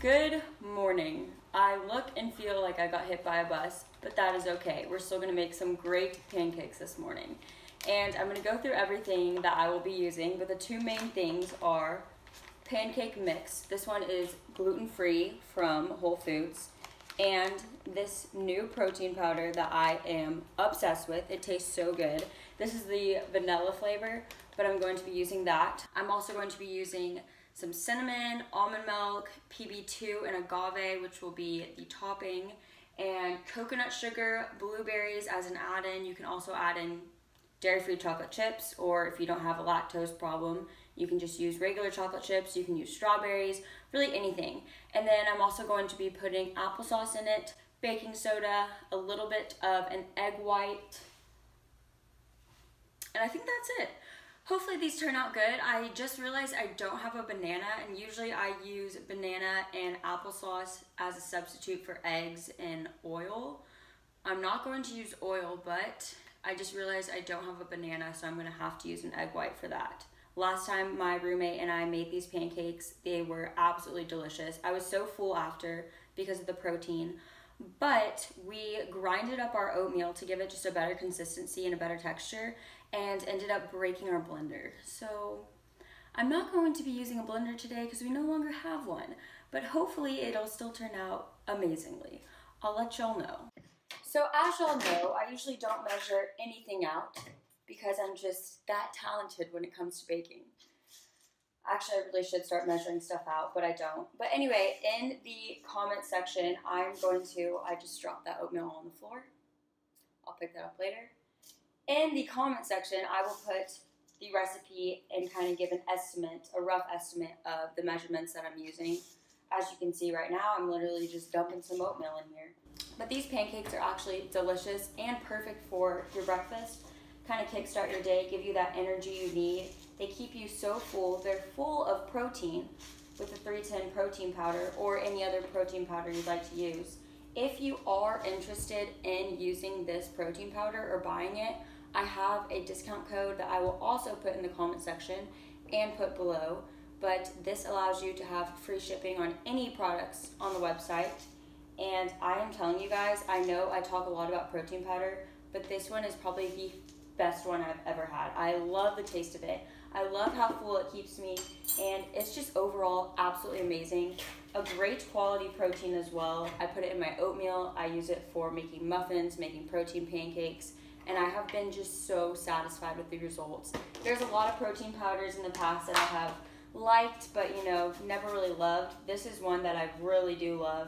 Good morning. I look and feel like I got hit by a bus, but that is okay. We're still gonna make some great pancakes this morning. And I'm gonna go through everything that I will be using, but the two main things are pancake mix. This one is gluten-free from Whole Foods. And this new protein powder that I am obsessed with. It tastes so good. This is the vanilla flavor, but I'm going to be using that. I'm also going to be using some cinnamon, almond milk, PB2, and agave, which will be the topping, and coconut sugar, blueberries as an add-in. You can also add in dairy-free chocolate chips, or if you don't have a lactose problem, you can just use regular chocolate chips. You can use strawberries, really anything. And then I'm also going to be putting applesauce in it, baking soda, a little bit of an egg white, and I think that's it. Hopefully these turn out good. I just realized I don't have a banana, and usually I use banana and applesauce as a substitute for eggs and oil. I'm not going to use oil, but I just realized I don't have a banana, so I'm gonna have to use an egg white for that. Last time my roommate and I made these pancakes, they were absolutely delicious. I was so full after because of the protein, but we grinded up our oatmeal to give it just a better consistency and a better texture, and ended up breaking our blender. So I'm not going to be using a blender today because we no longer have one, but hopefully it'll still turn out amazingly. I'll let y'all know. So as y'all know, I usually don't measure anything out because I'm just that talented when it comes to baking. Actually, I really should start measuring stuff out, but I don't. But anyway, in the comment section, I just dropped that oatmeal on the floor. I'll pick that up later. In the comment section, I will put the recipe and kind of give an estimate, a rough estimate of the measurements that I'm using. As you can see right now, I'm literally just dumping some oatmeal in here. But these pancakes are actually delicious and perfect for your breakfast. Kind of kickstart your day, give you that energy you need. They keep you so full. They're full of protein with the 310 protein powder or any other protein powder you'd like to use. If you are interested in using this protein powder or buying it, I have a discount code that I will also put in the comment section and put below, but this allows you to have free shipping on any products on the website. And I am telling you guys, I know I talk a lot about protein powder, but this one is probably the best one I've ever had. I love the taste of it. I love how full it keeps me, and it's just overall absolutely amazing. A great quality protein as well. I put it in my oatmeal. I use it for making muffins, making protein pancakes, and I have been just so satisfied with the results. There's a lot of protein powders in the past that I have liked, but never really loved. This is one that I really do love,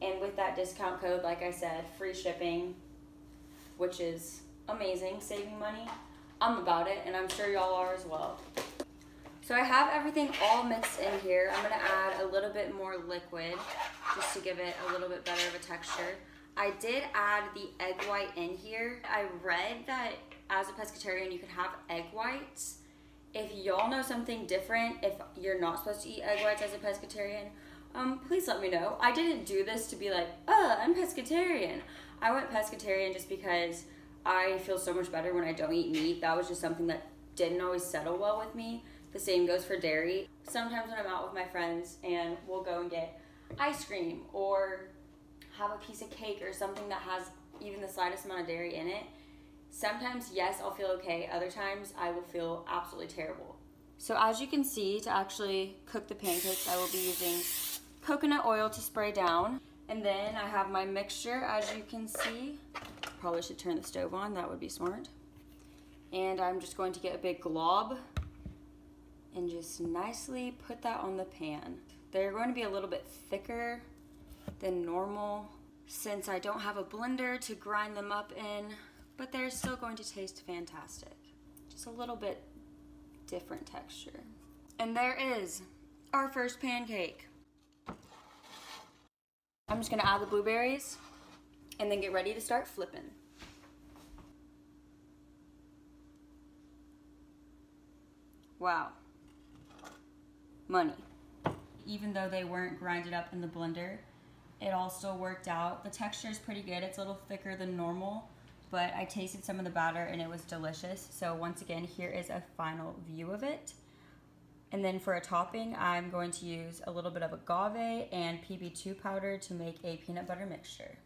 and with that discount code, like I said, free shipping, which is amazing, saving money. I'm about it, and I'm sure y'all are as well. So I have everything all mixed in here. I'm gonna add a little bit more liquid just to give it a little bit better of a texture. I did add the egg white in here. I read that as a pescatarian you can have egg whites. If y'all know something different, if you're not supposed to eat egg whites as a pescatarian, please let me know. I didn't do this to be like, I'm pescatarian. I went pescatarian just because I feel so much better when I don't eat meat. That was just something that didn't always settle well with me. The same goes for dairy. Sometimes when I'm out with my friends and we'll go and get ice cream or have a piece of cake or something that has even the slightest amount of dairy in it, sometimes, yes, I'll feel okay. Other times, I will feel absolutely terrible. So as you can see, to actually cook the pancakes, I will be using coconut oil to spray down. And then I have my mixture, as you can see. Probably should turn the stove on, that would be smart. And I'm just going to get a big glob and just nicely put that on the pan. They're going to be a little bit thicker than normal since I don't have a blender to grind them up in, but they're still going to taste fantastic. Just a little bit different texture. And there is our first pancake. I'm just gonna add the blueberries and then get ready to start flipping. Wow. Money. Even though they weren't grinded up in the blender, it all still worked out. The texture is pretty good. It's a little thicker than normal, but I tasted some of the batter and it was delicious. So once again, here is a final view of it. And then for a topping, I'm going to use a little bit of agave and PB2 powder to make a peanut butter mixture.